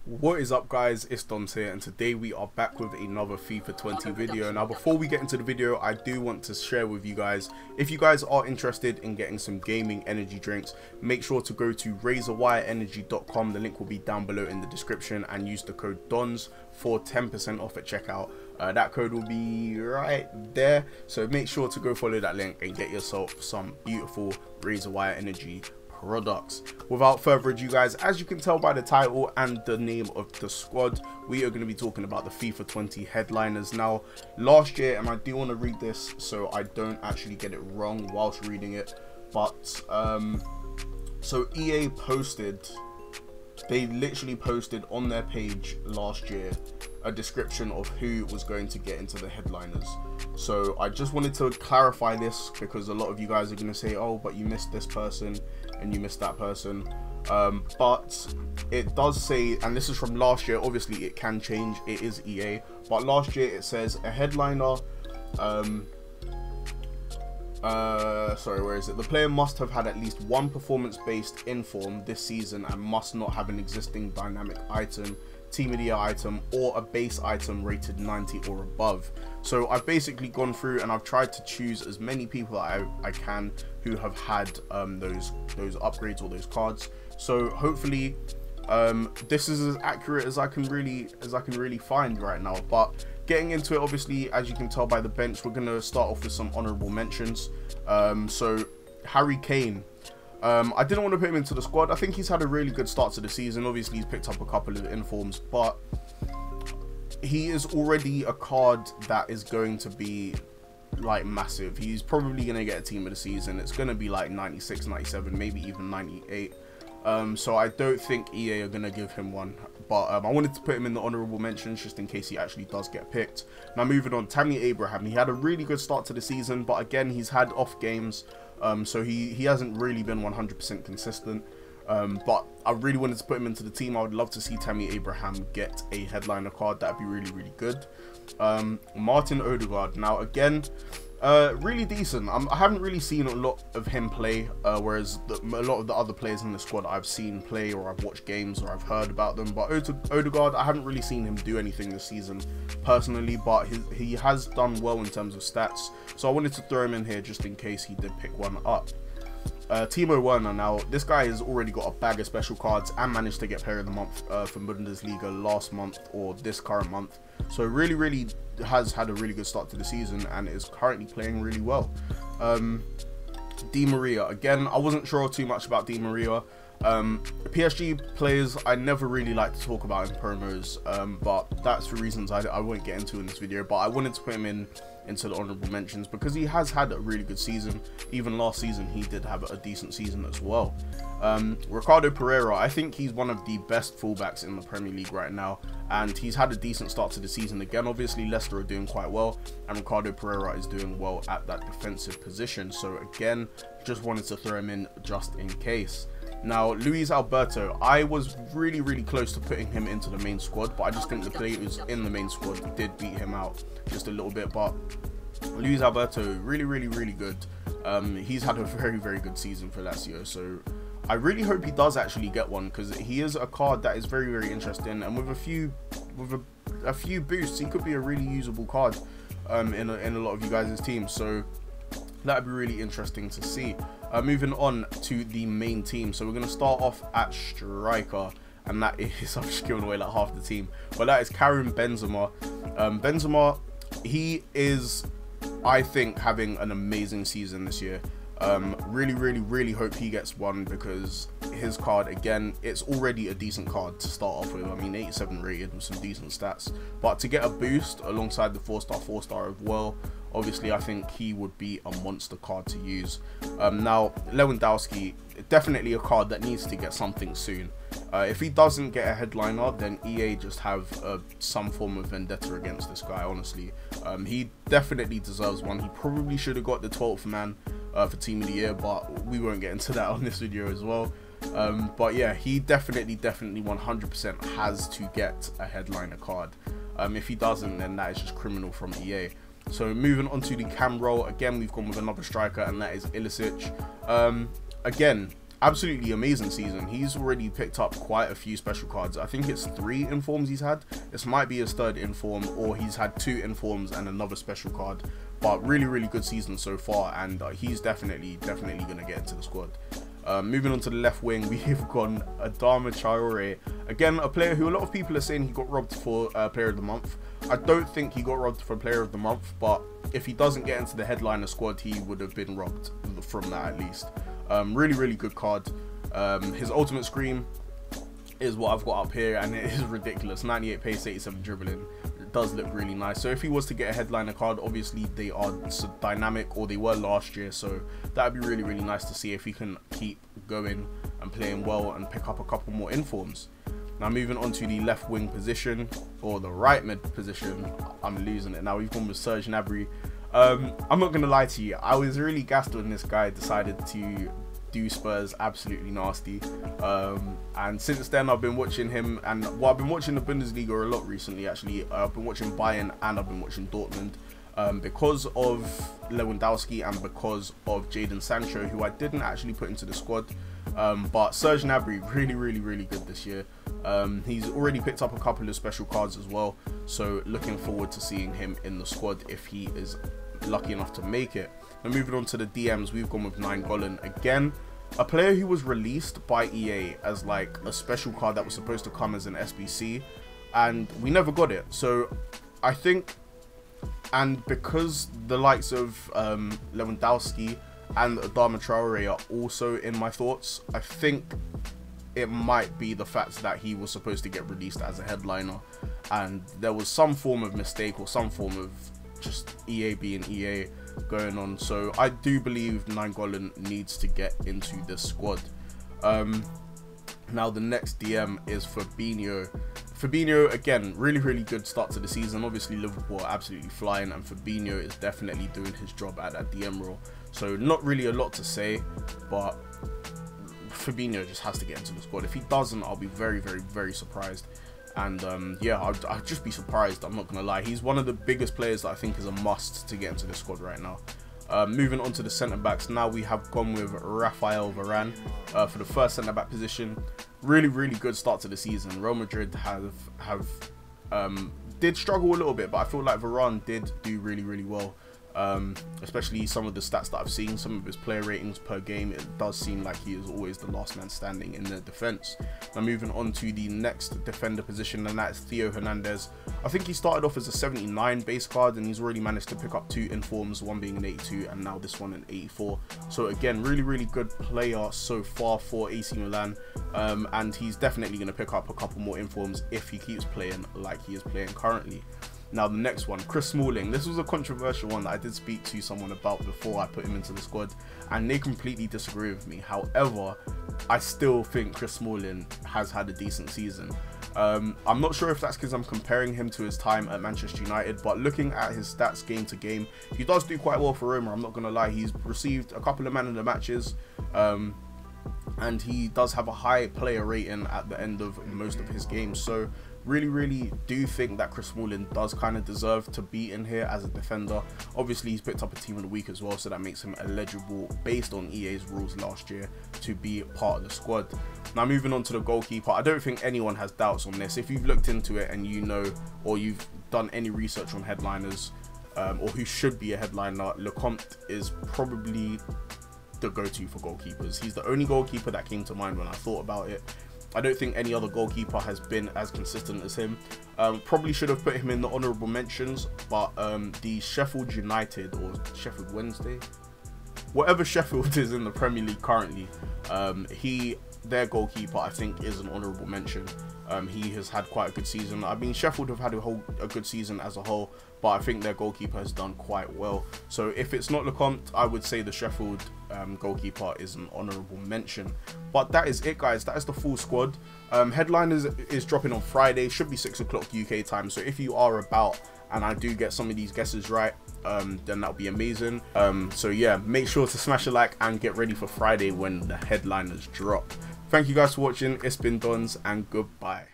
What is up, guys? It's Dons here, and today we are back with another FIFA 20 video. Now before we get into the video, I do want to share with you guys, if you guys are interested in getting some gaming energy drinks, make sure to go to razorwireenergy.com. the link will be down below in the description, and use the code DONS for 10% off at checkout. That code will be right there, so make sure to go follow that link and get yourself some beautiful Razor Wire Energy products. Without further ado, guys, as you can tell by the title and the name of the squad, we are going to be talking about the FIFA 20 headliners. Now last year, and I do want to read this so I don't actually get it wrong whilst reading it, but so EA posted, they literally posted on their page last year a description of who was going to get into the headliners. So I just wanted to clarify this because a lot of you guys are going to say, oh, but you missed this person and you missed that person. But it does say, and this is from last year, obviously it can change, it is EA, but last year it says a headliner, sorry, where is it? The player must have had at least one performance-based inform this season and must not have an existing dynamic item, team of the year item, or a base item rated 90 or above. So I've basically gone through and I've tried to choose as many people that I can who have had those upgrades or those cards. So hopefully this is as accurate as I can really find right now. But getting into it, obviously, as you can tell by the bench, we're gonna start off with some honorable mentions. So Harry Kane, I didn't want to put him into the squad. I think he's had a really good start to the season. Obviously he's picked up a couple of informs, but he is already a card that is going to be like massive. He's probably going to get a team of the season. It's going to be like 96, 97, maybe even 98. So I don't think EA are going to give him one, but I wanted to put him in the honorable mentions just in case he actually does get picked. Now moving on, Tammy Abraham, he had a really good start to the season, but again, he's had off games, so he hasn't really been 100% consistent. But I really wanted to put him into the team. I would love to see Tammy Abraham get a headliner card. That'd be really, really good. Martin Odegaard, now again, really decent. I haven't really seen a lot of him play, whereas a lot of the other players in the squad I've seen play, or I've watched games, or I've heard about them. But Odegaard, I haven't really seen him do anything this season personally, but he has done well in terms of stats, so I wanted to throw him in here just in case he did pick one up. Timo Werner, now this guy has already got a bag of special cards and managed to get player of the month for Bundesliga last month, or this current month, so really has had a really good start to the season and is currently playing really well. Di Maria, again, I wasn't sure too much about Di Maria. PSG players I never really like to talk about in promos, but that's for reasons I won't get into in this video, but I wanted to put him into the honorable mentions because he has had a really good season. Even last season he did have a decent season as well. Ricardo Pereira, I think he's one of the best fullbacks in the Premier League right now, and he's had a decent start to the season. Again, obviously Leicester are doing quite well, and Ricardo Pereira is doing well at that defensive position, so again, just wanted to throw him in just in case. Now Luis Alberto, I was really close to putting him into the main squad, but I just think the players in the main squad did beat him out just a little bit. But Luis Alberto, really good. He's had a very good season for Lazio, so I really hope he does actually get one, because he is a card that is very interesting, and with a few boosts he could be a really usable card in a lot of you guys' teams, so that'd be really interesting to see. Moving on to the main team, so we're going to start off at striker, and that is, I'm just giving away like half the team, but that is Karim Benzema. Benzema, he is, I think, having an amazing season this year. Really hope he gets one, because his card, again, it's already a decent card to start off with. I mean, 87 rated with some decent stats, but to get a boost alongside the 4-star as well, obviously I think he would be a monster card to use. Now Lewandowski, definitely a card that needs to get something soon. If he doesn't get a headliner, then EA just have some form of vendetta against this guy, honestly. He definitely deserves one. He probably should have got the 12th man for team of the year, but we won't get into that on this video as well. But yeah, he definitely 100% has to get a headliner card. If he doesn't, then that is just criminal from EA. So moving on to the cam roll, again we've gone with another striker, and that is Ilicic. Again, absolutely amazing season. He's already picked up quite a few special cards. I think it's 3 informs he's had. This might be his 3rd inform, or he's had 2 informs and another special card. But really good season so far, and he's definitely gonna get into the squad. Moving on to the left wing, we have gone ADAMA TRAORE. Again, a player who a lot of people are saying he got robbed for Player of the Month. I don't think he got robbed for Player of the Month, but if he doesn't get into the headliner squad, he would have been robbed from that at least. Really good card. His ultimate scream is what I've got up here, and it is ridiculous. 98 pace, 87 dribbling. It does look really nice. So if he was to get a headliner card, obviously they are so dynamic, or they were last year, so that would be really nice to see if he can keep going and playing well and pick up a couple more informs. Now moving on to the left wing position, or the right mid position, I'm losing it now. We've gone with Serge Gnabry. I'm not gonna lie to you, I was really gassed when this guy decided to do Spurs absolutely nasty, and since then I've been watching him, and well, I've been watching the Bundesliga a lot recently actually. I've been watching Bayern and I've been watching Dortmund, because of Lewandowski and because of Jadon Sancho, who I didn't actually put into the squad, but Serge Gnabry really good this year. He's already picked up a couple of special cards as well, so looking forward to seeing him in the squad if he is lucky enough to make it. Now moving on to the DMs, we've gone with NAINGGOLAN. Again, a player who was released by EA as like a special card that was supposed to come as an SBC, and we never got it. So I think, and because the likes of Lewandowski and ADAMA TRAORE are also in my thoughts, I think it might be the fact that he was supposed to get released as a headliner, and there was some form of mistake or some form of just EA being EA going on. So I do believe NAINGGOLAN needs to get into this squad. Now the next DM is Fabinho. Fabinho, again, really good start to the season. Obviously Liverpool are absolutely flying, and Fabinho is definitely doing his job at that DM role. So not really a lot to say, but Fabinho just has to get into the squad. If he doesn't, I'll be very surprised. And yeah, I'd just be surprised, I'm not gonna lie. He's one of the biggest players that I think is a must to get into the squad right now. Moving on to the centre backs, now we have gone with Raphael Varane for the first centre back position. Really good start to the season. Real Madrid did struggle a little bit, but I feel like Varane did do really well. Especially some of the stats that I've seen, some of his player ratings per game, it does seem like he is always the last man standing in the defense. Now moving on to the next defender position, and that's Theo Hernandez. I think he started off as a 79 base card, and he's already managed to pick up 2 informs, one being an 82 and now this one an 84. So again, really good player so far for AC Milan, and he's definitely going to pick up a couple more informs if he keeps playing like he is playing currently. Now the next one, Chris Smalling. This was a controversial one that I did speak to someone about before I put him into the squad, and they completely disagree with me. However, I still think Chris Smalling has had a decent season. I'm not sure if that's because I'm comparing him to his time at Manchester United, but looking at his stats game to game, he does do quite well for Roma. I'm not going to lie, he's received a couple of man of the matches, and he does have a high player rating at the end of most of his games. So really do think that Chris Smalling does kind of deserve to be in here as a defender. Obviously he's picked up a team of the week as well, so that makes him eligible based on EA's rules last year to be part of the squad. Now moving on to the goalkeeper, I don't think anyone has doubts on this. If you've looked into it and you know, or you've done any research on headliners, or who should be a headliner, LECOMTE is probably the go-to for goalkeepers. He's the only goalkeeper that came to mind when I thought about it. I don't think any other goalkeeper has been as consistent as him. Probably should have put him in the honourable mentions, but the Sheffield United, or Sheffield Wednesday, whatever Sheffield is in the Premier League currently, their goalkeeper I think is an honourable mention. He has had quite a good season. I mean, Sheffield have had a good season as a whole, but I think their goalkeeper has done quite well. So if it's not LECOMTE, I would say the Sheffield goalkeeper is an honourable mention. But that is it, guys. That is the full squad. Headliners is dropping on Friday, should be 6 o'clock UK time. So if you are about and I do get some of these guesses right, then that would be amazing. So yeah, make sure to smash a like and get ready for Friday when the headliners drop. Thank you guys for watching. It's been Dons, and goodbye.